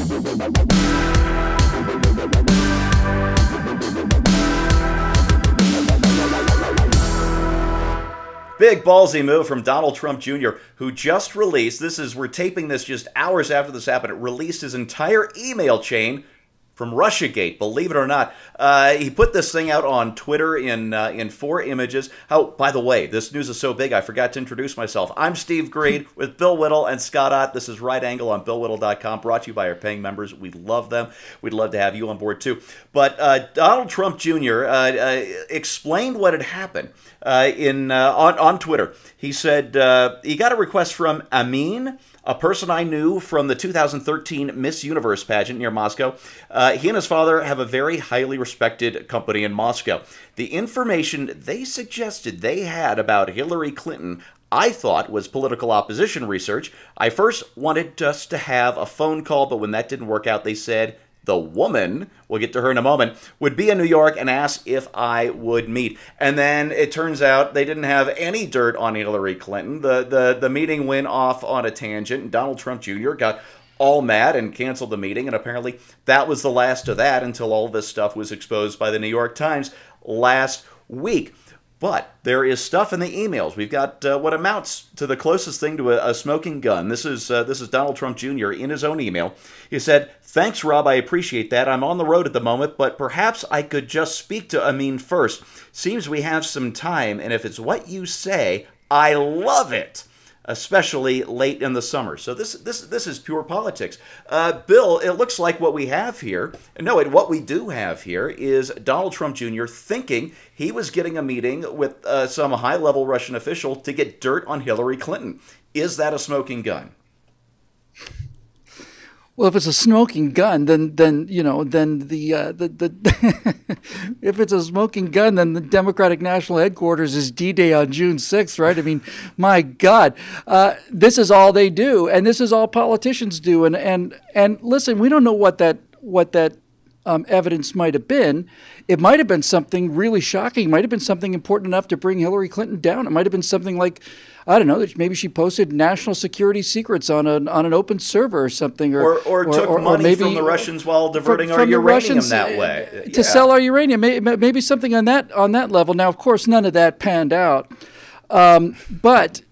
Big ballsy move from Donald Trump Jr., who just released, we're taping this just hours after this happened, released his entire email chain from Russiagate, believe it or not. He put this thing out on Twitter in 4 images. Oh, by the way, this news is so big, I forgot to introduce myself. I'm Steve Greed with Bill Whittle and Scott Ott. This is Right Angle on BillWhittle.com, brought to you by our paying members. We love them. We'd love to have you on board, too. But Donald Trump Jr. Explained what had happened on Twitter. He said he got a request from Amin, a person I knew from the 2013 Miss Universe pageant near Moscow. He and his father have a very highly respected company in Moscow. The information they suggested they had about Hillary Clinton, I thought, was political opposition research. I first wanted us to have a phone call, but when that didn't work out, they said the woman, we'll get to her in a moment, would be in New York and ask if I would meet. And then it turns out they didn't have any dirt on Hillary Clinton. The meeting went off on a tangent, and Donald Trump Jr. got all mad and canceled the meeting, and apparently that was the last of that until all this stuff was exposed by the New York Times last week. But there is stuff in the emails. We've got what amounts to the closest thing to a smoking gun. This is Donald Trump Jr. in his own email. He said, "Thanks, Rob. I appreciate that. I'm on the road at the moment, but perhaps I could just speak to Amin first. Seems we have some time, and if it's what you say, I love it, especially late in the summer." So this is pure politics. Bill, it looks like what we have here, what we do have here is Donald Trump Jr. thinking he was getting a meeting with some high-level Russian official to get dirt on Hillary Clinton. Is that a smoking gun? Well, if it's a smoking gun, then if it's a smoking gun, then the Democratic National Headquarters is D-Day on June 6th, right? I mean, my God, this is all they do, and this is all politicians do. And listen, we don't know what that evidence might have been. It might have been something really shocking. It might have been something important enough to bring Hillary Clinton down. It might have been something like, I don't know, that maybe she posted national security secrets on an open server or something, or took money maybe from the Russians while diverting our uranium Russians, that way to sell our uranium. Maybe something on that level. Now, of course, none of that panned out. But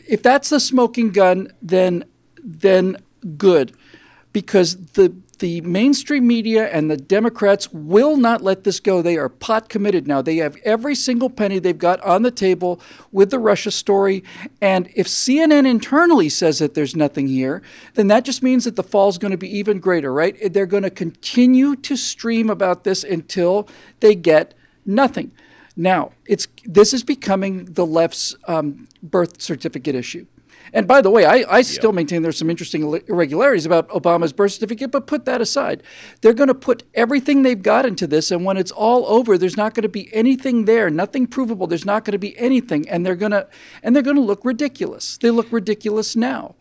if that's the smoking gun, then good, because the mainstream media and the Democrats will not let this go. They are pot committed now. They have every single penny they've got on the table with the Russia story. And if CNN internally says that there's nothing here, then that just means that the fall is going to be even greater, right? They're going to continue to stream about this until they get nothing. Now, this is becoming the left's birth certificate issue. And by the way, I still maintain there's some interesting irregularities about Obama's birth certificate, but put that aside. They're going to put everything they've got into this, and when it's all over, there's not going to be anything there, nothing provable. There's not going to be anything, and they're going to look ridiculous. They look ridiculous now.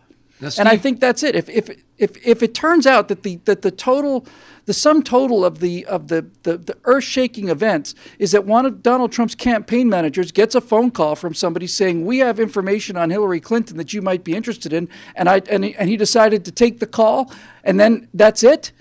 And I think that's it. If it turns out that the sum total of the earth-shaking events is that one of Donald Trump's campaign managers gets a phone call from somebody saying, "We have information on Hillary Clinton that you might be interested in," and he decided to take the call, and then that's it.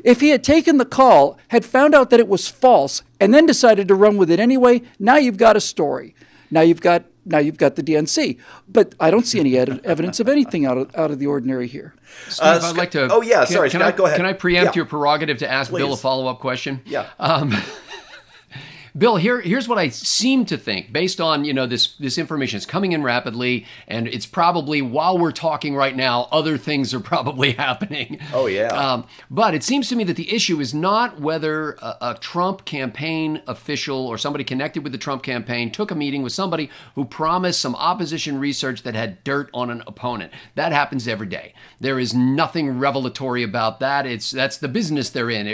If he had taken the call, had found out that it was false, and then decided to run with it anyway, now you've got a story. Now you've got the DNC, but I don't see any evidence of anything out of the ordinary here. Steve, I'd like to. Oh yeah, sorry, Scott, go ahead. Can I preempt your prerogative to ask Bill a follow-up question? Yeah. Bill, here's what I seem to think, based on this information is coming in rapidly, and it's probably while we're talking right now, other things are probably happening. Oh yeah. But it seems to me that the issue is not whether a Trump campaign official or somebody connected with the Trump campaign took a meeting with somebody who promised some opposition research that had dirt on an opponent. That happens every day. There is nothing revelatory about that. That's the business they're in.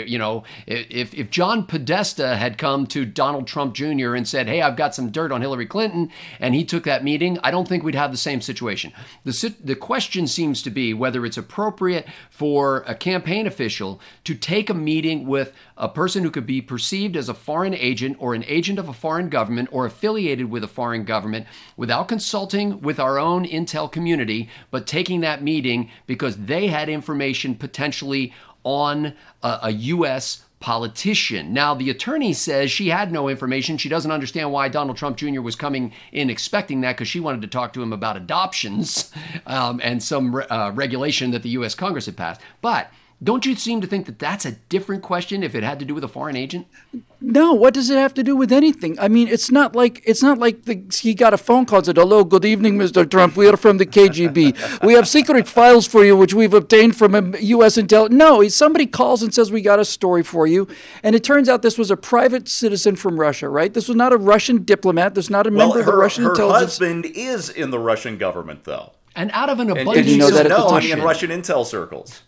If John Podesta had come to Donald Donald Trump Jr. and said, hey, I've got some dirt on Hillary Clinton, and he took that meeting, I don't think we'd have the same situation. The question seems to be whether it's appropriate for a campaign official to take a meeting with a person who could be perceived as a foreign agent or an agent of a foreign government or affiliated with a foreign government without consulting with our own intel community, but taking that meeting because they had information potentially on a U.S. politician. Now, the attorney says she had no information. She doesn't understand why Donald Trump Jr. was coming in expecting that, because she wanted to talk to him about adoptions and some regulation that the U.S. Congress had passed. But don't you seem to think that that's a different question if it had to do with a foreign agent? No, what does it have to do with anything? I mean, it's not like he got a phone call and said, "Hello, good evening, Mr. Trump. We are from the KGB. We have secret files for you, which we've obtained from a U.S. intel." No, somebody calls and says, "We got a story for you," and it turns out this was a private citizen from Russia, right? This was not a Russian diplomat. This was not a member of the Russian intelligence. Her husband is in the Russian government, though, and out of an abundance, and you know that in Russian intel circles.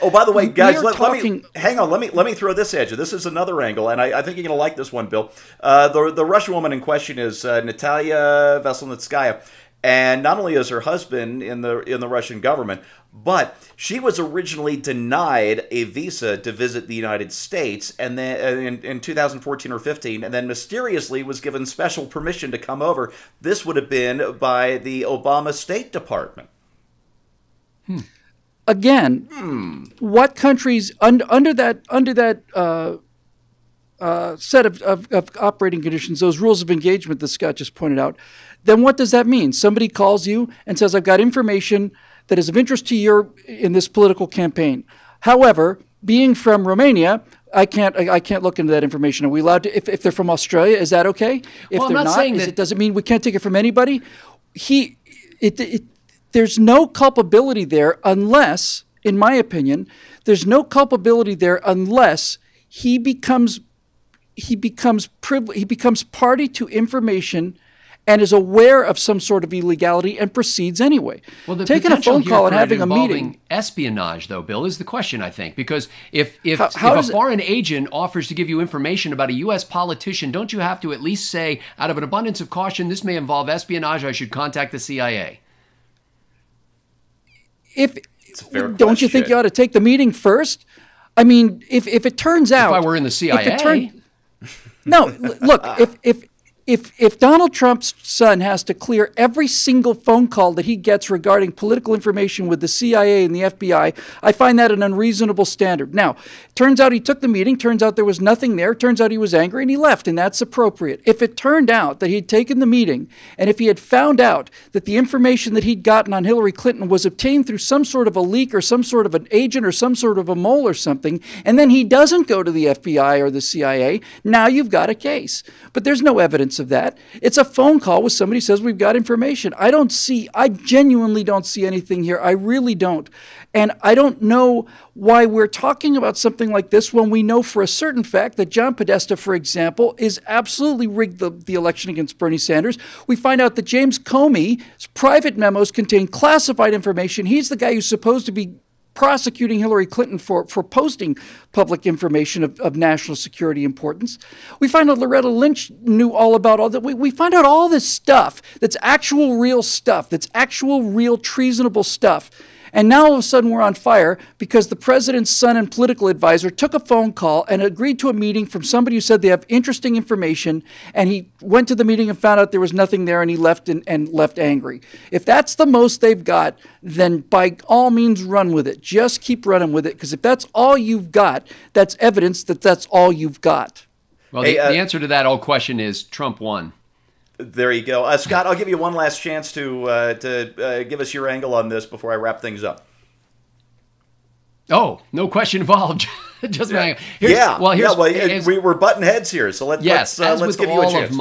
Oh, by the way, guys, let me hang on. Let me throw this at you. This is another angle, and I think you're going to like this one, Bill. The Russian woman in question is Natalia Veselnitskaya, and not only is her husband in the Russian government, but she was originally denied a visa to visit the United States, and then in 2014 or 15, and then mysteriously was given special permission to come over. This would have been by the Obama State Department. Again, what countries under that set of operating conditions, those rules of engagement that Scott just pointed out, then what does that mean? Somebody calls you and says, "I've got information that is of interest to you in this political campaign. However, being from Romania, I can't look into that information. Are we allowed to? If they're from Australia, is that okay? If well, they're I'm not saying that. Does it mean we can't take it from anybody? There's no culpability there unless, in my opinion, there's no culpability there unless he becomes party to information and is aware of some sort of illegality and proceeds anyway. Well, taking a phone call and having a meeting. Espionage, though, Bill, is the question, I think, because if a foreign agent offers to give you information about a U.S. politician, don't you have to at least say, out of an abundance of caution, this may involve espionage, I should contact the CIA? Don't you think you ought to take the meeting first? I mean, if it turns out, if I were in the CIA, no. Look, if Donald Trump's son has to clear every single phone call that he gets regarding political information with the CIA and the FBI, I find that an unreasonable standard. Now, turns out he took the meeting, turns out there was nothing there, turns out he was angry and he left, and that's appropriate. If it turned out that he'd taken the meeting and if he had found out that the information that he'd gotten on Hillary Clinton was obtained through some sort of a leak or some sort of an agent or some sort of a mole or something, and then he doesn't go to the FBI or the CIA, now you've got a case. But there's no evidence of that. It's a phone call with somebody who says we've got information. I genuinely don't see anything here. I really don't. And I don't know why we're talking about something like this when we know for a certain fact that John Podesta, for example, is absolutely rigged the election against Bernie Sanders. We find out that James Comey's private memos contain classified information. He's the guy who's supposed to be prosecuting Hillary Clinton for posting public information of national security importance. We find out Loretta Lynch knew all about all that. We find out all this stuff that's actual real stuff, that's actual real treasonable stuff. And now all of a sudden we're on fire because the president's son and political advisor took a phone call and agreed to a meeting from somebody who said they have interesting information, and he went to the meeting and found out there was nothing there, and he left and left angry. If that's the most they've got, then by all means run with it. Just keep running with it, because if that's all you've got, that's evidence that that's all you've got. Well, the answer to that old question is Trump won. There you go. Scott, I'll give you one last chance to give us your angle on this before I wrap things up. Oh, no question involved. Just we're butting heads here, so let's give you a chance.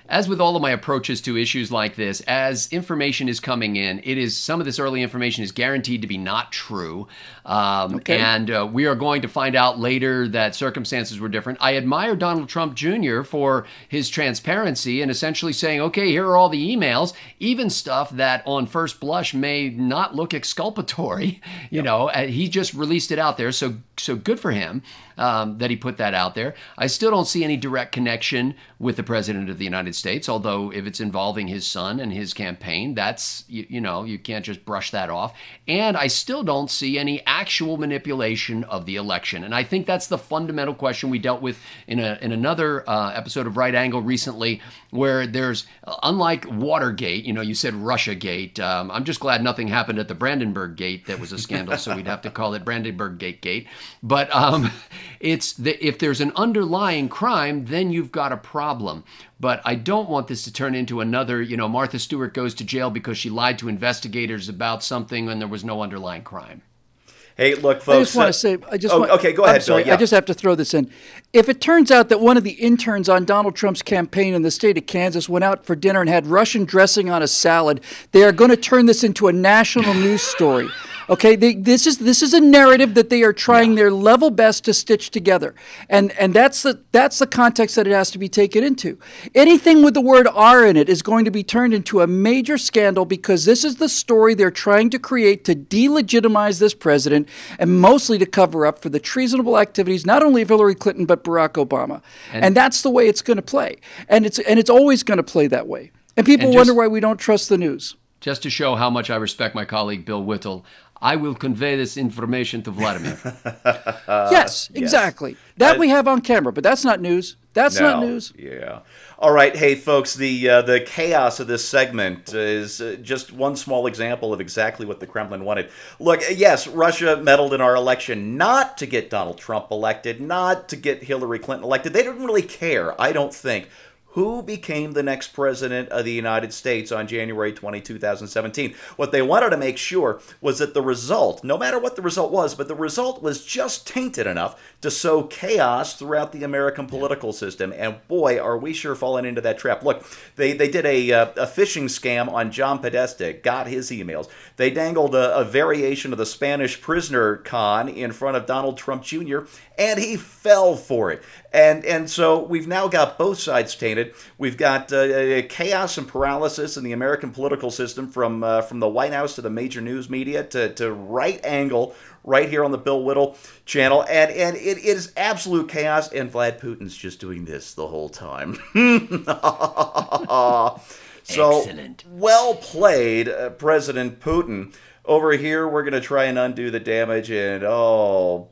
As with all of my approaches to issues like this, as information is coming in, some of this early information is guaranteed to be not true, and we are going to find out later that circumstances were different. I admire Donald Trump Jr. for his transparency and essentially saying, okay, here are all the emails, even stuff that on first blush may not look exculpatory. You know, he just released it out there, so good for him that he put that out there. I still don't see any direct connection with the President of the United States, although if it's involving his son and his campaign, that's, you can't just brush that off. And I still don't see any actual manipulation of the election. And I think that's the fundamental question we dealt with in another episode of Right Angle recently, where there's, unlike Watergate, you said Russiagate. I'm just glad nothing happened at the Brandenburg Gate that was a scandal, so we'd have to call it Brandenburg Gate. But if there's an underlying crime, then you've got a problem. But I don't want this to turn into another, Martha Stewart goes to jail because she lied to investigators about something and there was no underlying crime. Hey, look, folks. I just want to say, okay, go ahead, I'm sorry, Bill. Yeah. I just have to throw this in. If it turns out that one of the interns on Donald Trump's campaign in the state of Kansas went out for dinner and had Russian dressing on a salad, they are going to turn this into a national news story. Okay, this is a narrative that they are trying their level best to stitch together, and that's the context that it has to be taken into. Anything with the word R in it is going to be turned into a major scandal because this is the story they're trying to create to delegitimize this president and mostly to cover up for the treasonable activities not only of Hillary Clinton but Barack Obama, and that's the way it's going to play, and it's always going to play that way. And people wonder why we don't trust the news. Just to show how much I respect my colleague Bill Whittle, I will convey this information to Vladimir. Yes, exactly. That we have on camera, but that's not news. That's not news. Yeah. All right. Hey, folks, the chaos of this segment is just one small example of exactly what the Kremlin wanted. Look, yes, Russia meddled in our election not to get Donald Trump elected, not to get Hillary Clinton elected. They didn't really care, I don't think, who became the next president of the United States on January 20, 2017. What they wanted to make sure was that the result, no matter what the result was, but the result was just tainted enough to sow chaos throughout the American political system. And boy, are we sure falling into that trap. Look, they did a phishing scam on John Podesta, got his emails. They dangled a variation of the Spanish prisoner con in front of Donald Trump Jr., and he fell for it. And so we've now got both sides tainted. We've got chaos and paralysis in the American political system from the White House to the major news media to Right Angle right here on the Bill Whittle channel. And it is absolute chaos, and Vlad Putin's just doing this the whole time. So, excellent. Well played, President Putin. Over here, we're going to try and undo the damage, and oh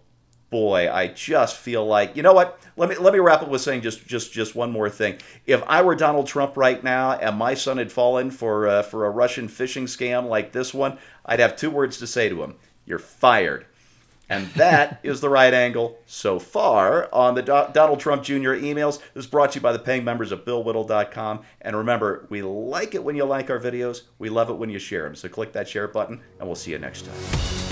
boy, I just feel like, you know what? Let me wrap up with saying just one more thing. If I were Donald Trump right now and my son had fallen for a Russian phishing scam like this one, I'd have two words to say to him: "You're fired." And that is the Right Angle so far on the Donald Trump Jr. emails. This is brought to you by the paying members of BillWhittle.com. And remember, we like it when you like our videos. We love it when you share them. So click that share button, and we'll see you next time.